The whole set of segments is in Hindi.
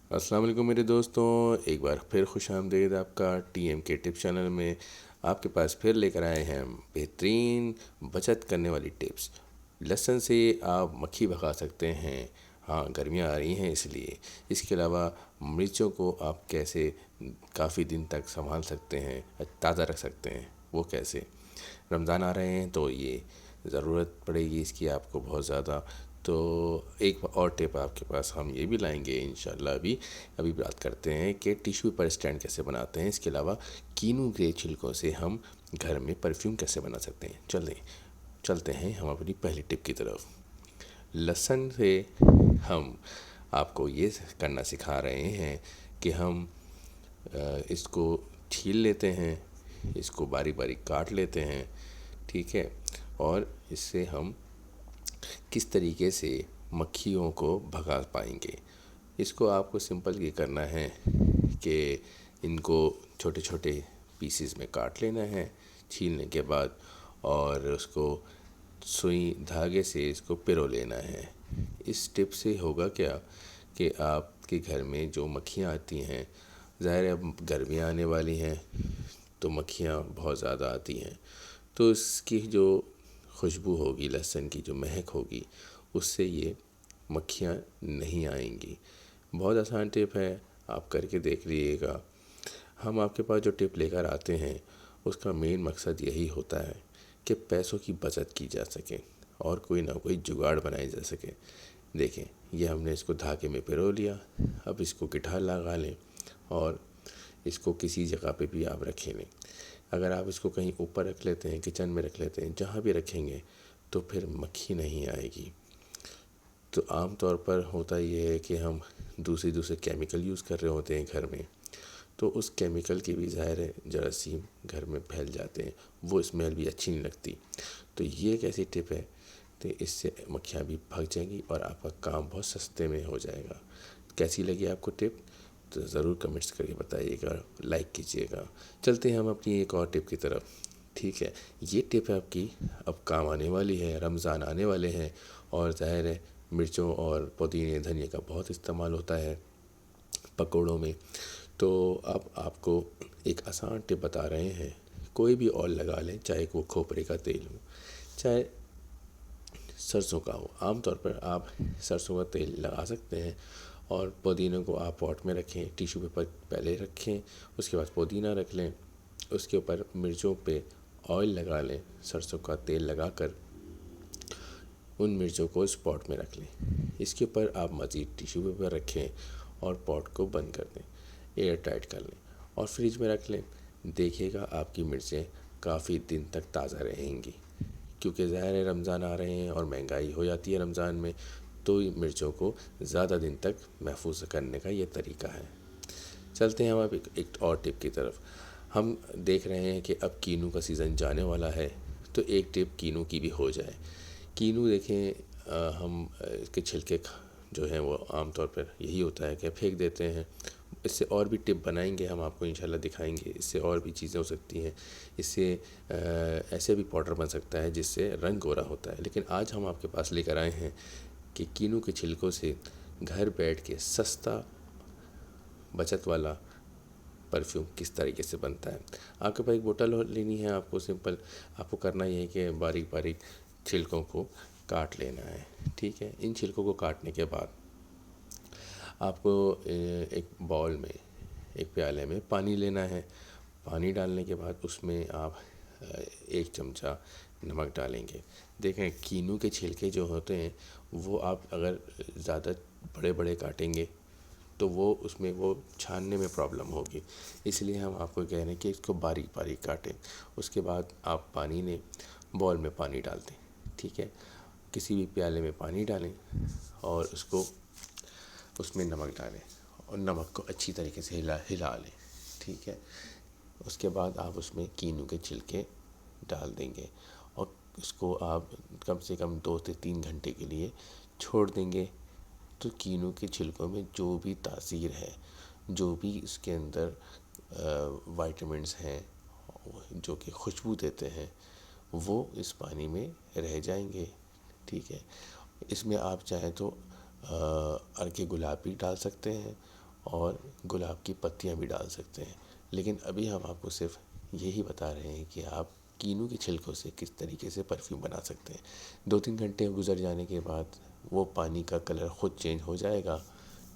अस्सलाम वालेकुम मेरे दोस्तों, एक बार फिर खुशामदीद आपका टीएम के टिप चैनल में। आपके पास फिर लेकर आए हैं हम बेहतरीन बचत करने वाली टिप्स। लहसुन से आप मक्खी भगा सकते हैं। हाँ, गर्मियाँ आ रही हैं इसलिए। इसके अलावा मिर्चों को आप कैसे काफ़ी दिन तक संभाल सकते हैं, ताज़ा रख सकते हैं, वो कैसे। रमज़ान आ रहे हैं तो ये ज़रूरत पड़ेगी इसकी आपको बहुत ज़्यादा। तो एक और टिप आपके पास हम ये भी लाएंगे इंशाल्लाह। अभी अभी बात करते हैं कि टिश्यू पेपर स्टैंड कैसे बनाते हैं। इसके अलावा कीनू के छिलकों से हम घर में परफ्यूम कैसे बना सकते हैं। चलते हैं हम अपनी पहली टिप की तरफ। लहसुन से हम आपको ये करना सिखा रहे हैं कि हम इसको छील लेते हैं, इसको बारीक बारीक काट लेते हैं, ठीक है। और इससे हम किस तरीके से मक्खियों को भगा पाएंगे। इसको आपको सिंपल ये करना है कि इनको छोटे छोटे पीसेस में काट लेना है छीलने के बाद, और उसको सुई धागे से इसको पिरो लेना है। इस टिप से होगा क्या कि आपके घर में जो मक्खियाँ आती हैं, ज़ाहिर है अब गर्मियाँ आने वाली हैं तो मक्खियाँ बहुत ज़्यादा आती हैं, तो इसकी जो खुशबू होगी, लहसुन की जो महक होगी, उससे ये मक्खियाँ नहीं आएंगी। बहुत आसान टिप है, आप करके देख लीजिएगा। हम आपके पास जो टिप लेकर आते हैं उसका मेन मकसद यही होता है कि पैसों की बचत की जा सके और कोई ना कोई जुगाड़ बनाई जा सके। देखें, ये हमने इसको धागे में पिरो लिया, अब इसको गिटार लगा लें और इसको किसी जगह पे भी आप रखें लें। अगर आप इसको कहीं ऊपर रख लेते हैं, किचन में रख लेते हैं, जहाँ भी रखेंगे तो फिर मक्खी नहीं आएगी। तो आम तौर पर होता ये है कि हम दूसरे दूसरे केमिकल यूज़ कर रहे होते हैं घर में, तो उस केमिकल की भी ज़ाहिर है जरासीम घर में फैल जाते हैं, वो स्मेल भी अच्छी नहीं लगती। तो ये एक ऐसी टिप है तो इससे मक्खियाँ भी भाग जाएंगी और आपका काम बहुत सस्ते में हो जाएगा। कैसी लगी आपको टिप तो ज़रूर कमेंट्स करके बताइएगा, लाइक कीजिएगा। चलते हैं हम अपनी एक और टिप की तरफ, ठीक है। ये टिप है आपकी अब काम आने वाली है, रमज़ान आने वाले हैं और ज़ाहिर है मिर्चों और पुदीने धनिया का बहुत इस्तेमाल होता है पकौड़ों में। तो अब आपको एक आसान टिप बता रहे हैं। कोई भी ऑयल लगा लें, चाहे वो खोपरे का तेल हो, चाहे सरसों का हो। आमतौर पर आप सरसों का तेल लगा सकते हैं और पुदीने को आप पॉट में रखें, टिश्यू पेपर पहले रखें, उसके बाद पुदीना रख लें, उसके ऊपर मिर्चों पे ऑयल लगा लें, सरसों का तेल लगाकर उन मिर्चों को इस पॉट में रख लें। इसके ऊपर आप मज़ीद टिश्यू पेपर रखें और पॉट को बंद कर दें, एयर टाइट कर लें और फ्रिज में रख लें। देखिएगा आपकी मिर्चें काफ़ी दिन तक ताज़ा रहेंगी, क्योंकि ज़ाहिर है रमज़ान आ रहे हैं और महंगाई हो जाती है रमज़ान में, तो मिर्चों को ज़्यादा दिन तक महफूज करने का ये तरीका है। चलते हैं हम अब एक और टिप की तरफ। हम देख रहे हैं कि अब कीनू का सीज़न जाने वाला है, तो एक टिप कीनू की भी हो जाए। कीनू देखें, हम इसके छिलके जो हैं वो आम तौर पर यही होता है कि फेंक देते हैं। इससे और भी टिप बनाएंगे, हम आपको इंशाल्लाह दिखाएंगे, इससे और भी चीज़ें हो सकती हैं। इससे ऐसे भी पाउडर बन सकता है जिससे रंग गोरा होता है। लेकिन आज हम आपके पास लेकर आए हैं कि कीनू के छिलकों से घर बैठ के सस्ता बचत वाला परफ्यूम किस तरीके से बनता है। आपके पास एक बोतल लेनी है, आपको सिंपल आपको करना ये है कि बारीक बारीक छिलकों को काट लेना है, ठीक है। इन छिलकों को काटने के बाद आपको एक बाउल में, एक प्याले में पानी लेना है। पानी डालने के बाद उसमें आप एक चमचा नमक डालेंगे। देखें, कीनू के छिलके जो होते हैं वो आप अगर ज़्यादा बड़े बड़े काटेंगे तो वो उसमें वो छानने में प्रॉब्लम होगी, इसलिए हम आपको कह रहे हैं कि इसको बारीक बारीक काटें। उसके बाद आप पानी में बॉल में पानी डाल दें, ठीक है। किसी भी प्याले में पानी डालें और उसको उसमें नमक डालें और नमक को अच्छी तरीके से हिला लें, ठीक है। उसके बाद आप उसमें कीनू के छिलके डाल देंगे और उसको आप कम से कम 2 से 3 घंटे के लिए छोड़ देंगे। तो कीनू के छिलकों में जो भी तासीर है, जो भी इसके अंदर विटामिन्स हैं जो कि खुशबू देते हैं, वो इस पानी में रह जाएंगे, ठीक है। इसमें आप चाहें तो अर्के गुलाब भी डाल सकते हैं और गुलाब की पत्तियाँ भी डाल सकते हैं। लेकिन अभी हम आपको सिर्फ यही बता रहे हैं कि आप कीनू के छिलकों से किस तरीके से परफ्यूम बना सकते हैं। 2-3 घंटे गुजर जाने के बाद वो पानी का कलर ख़ुद चेंज हो जाएगा,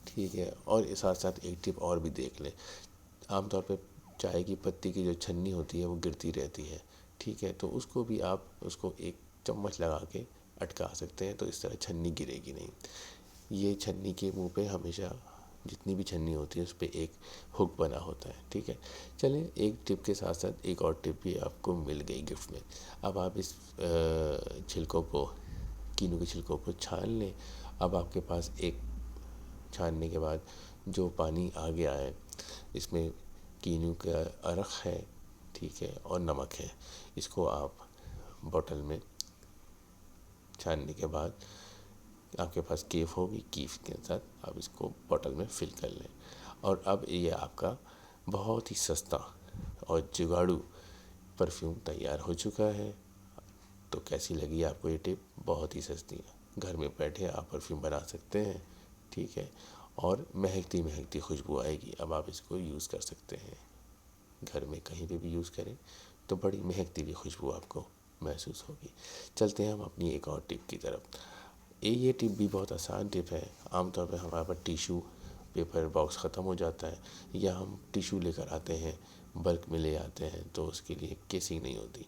ठीक है। और इस साथ साथ एक टिप और भी देख लें। आमतौर पे चाय की पत्ती की जो छन्नी होती है वो गिरती रहती है, ठीक है। तो उसको भी आप उसको एक चम्मच लगा के अटका सकते हैं, तो इस तरह छन्नी गिरेगी नहीं। ये छन्नी के मुंह पे हमेशा जितनी भी छन्नी होती है उस पर एक हुक बना होता है, ठीक है। चलें, एक टिप के साथ साथ एक और टिप भी आपको मिल गई गिफ्ट में। अब आप इस छिलकों को, कीनू के छिलकों को छान लें। अब आपके पास एक छानने के बाद जो पानी आ गया है, इसमें कीनू का अरख है, ठीक है, और नमक है। इसको आप बोतल में छानने के बाद आपके पास केफ होगी, कीफ के साथ आप इसको बोतल में फिल कर लें। और अब ये आपका बहुत ही सस्ता और जुगाड़ू परफ्यूम तैयार हो चुका है। तो कैसी लगी आपको ये टिप? बहुत ही सस्ती है, घर में बैठे आप परफ्यूम बना सकते हैं, ठीक है। और महकती महकती खुशबू आएगी। अब आप इसको यूज़ कर सकते हैं, घर में कहीं पे भी यूज़ करें तो बड़ी महकती हुई खुशबू आपको महसूस होगी। चलते हैं हम अपनी एक और टिप की तरफ। ये टिप भी बहुत आसान टिप है। आमतौर पे हमारे पास टिशू पेपर बॉक्स ख़त्म हो जाता है, या हम टिशू लेकर आते हैं, बल्क में ले आते हैं, तो उसके लिए केसिंग नहीं होती।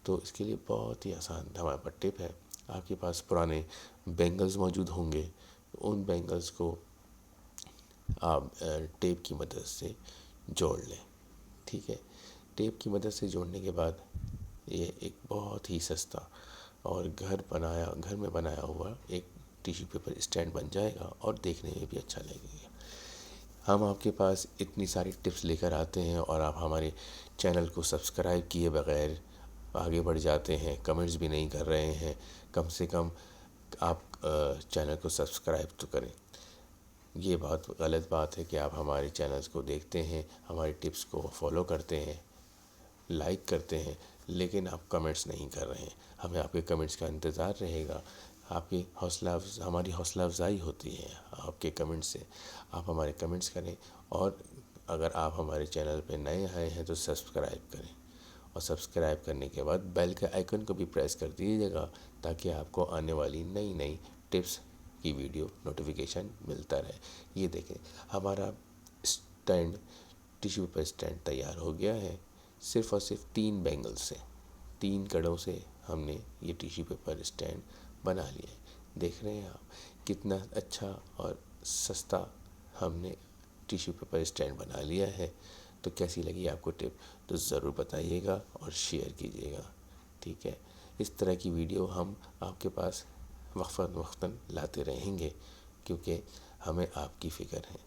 तो इसके लिए बहुत ही आसान हमारे पास टिप है। आपके पास पुराने बैंगल्स मौजूद होंगे, उन बैंगल्स को आप टेप की मदद से जोड़ लें, ठीक है। टेप की मदद से जोड़ने के बाद ये एक बहुत ही सस्ता और घर में बनाया हुआ एक टिश्यू पेपर स्टैंड बन जाएगा और देखने में भी अच्छा लगेगा। हम आपके पास इतनी सारी टिप्स लेकर आते हैं और आप हमारे चैनल को सब्सक्राइब किए बगैर आगे बढ़ जाते हैं, कमेंट्स भी नहीं कर रहे हैं। कम से कम आप चैनल को सब्सक्राइब तो करें। ये बहुत गलत बात है कि आप हमारे चैनल्स को देखते हैं, हमारी टिप्स को फॉलो करते हैं, लाइक करते हैं, लेकिन आप कमेंट्स नहीं कर रहे हैं। हमें आपके कमेंट्स का इंतज़ार रहेगा। आपकी हमारी हौसला अफजाई होती है आपके कमेंट्स से। आप हमारे कमेंट्स करें, और अगर आप हमारे चैनल पे नए आए हैं तो सब्सक्राइब करें, और सब्सक्राइब करने के बाद बेल के आइकन को भी प्रेस कर दीजिएगा, ताकि आपको आने वाली नई नई टिप्स की वीडियो नोटिफिकेशन मिलता रहे। ये देखें, हमारा स्टैंड, टिश्यू पेपर स्टैंड तैयार हो गया है। सिर्फ़ और सिर्फ 3 बैंगल से, 3 कड़ों से हमने ये टिश्यू पेपर स्टैंड बना लिया है। देख रहे हैं आप कितना अच्छा और सस्ता हमने टिश्यू पेपर स्टैंड बना लिया है। तो कैसी लगी आपको टिप? तो ज़रूर बताइएगा और शेयर कीजिएगा, ठीक है। इस तरह की वीडियो हम आपके पास वक्फ़न लाते रहेंगे, क्योंकि हमें आपकी फ़िक्र है,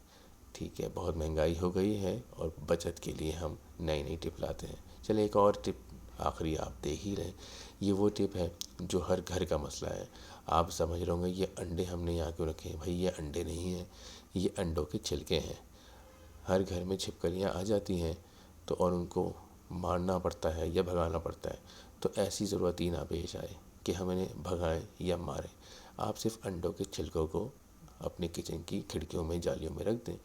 ठीक है। बहुत महंगाई हो गई है और बचत के लिए हम नई नई टिप लाते हैं। चलिए, एक और टिप आखिरी आप देख ही रहे हैं। ये वो टिप है जो हर घर का मसला है। आप समझ रहे होंगे ये अंडे हमने यहाँ क्यों रखे हैं? भाई, ये अंडे नहीं हैं, ये अंडों के छिलके हैं। हर घर में छिपकलियाँ आ जाती हैं, तो और उनको मारना पड़ता है या भगाना पड़ता है। तो ऐसी ज़रूरत ही ना पेश आए कि हम इन्हें भगाएं या मारें। आप सिर्फ अंडों के छिलकों को अपने किचन की खिड़कियों में, जालियों में रख दें,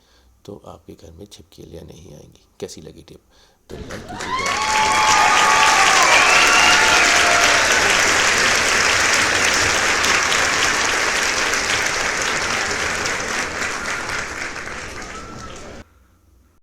तो आपके घर में छिपकलियाँ नहीं आएंगी। कैसी लगी टिप? तो लाइक कीजिएगा।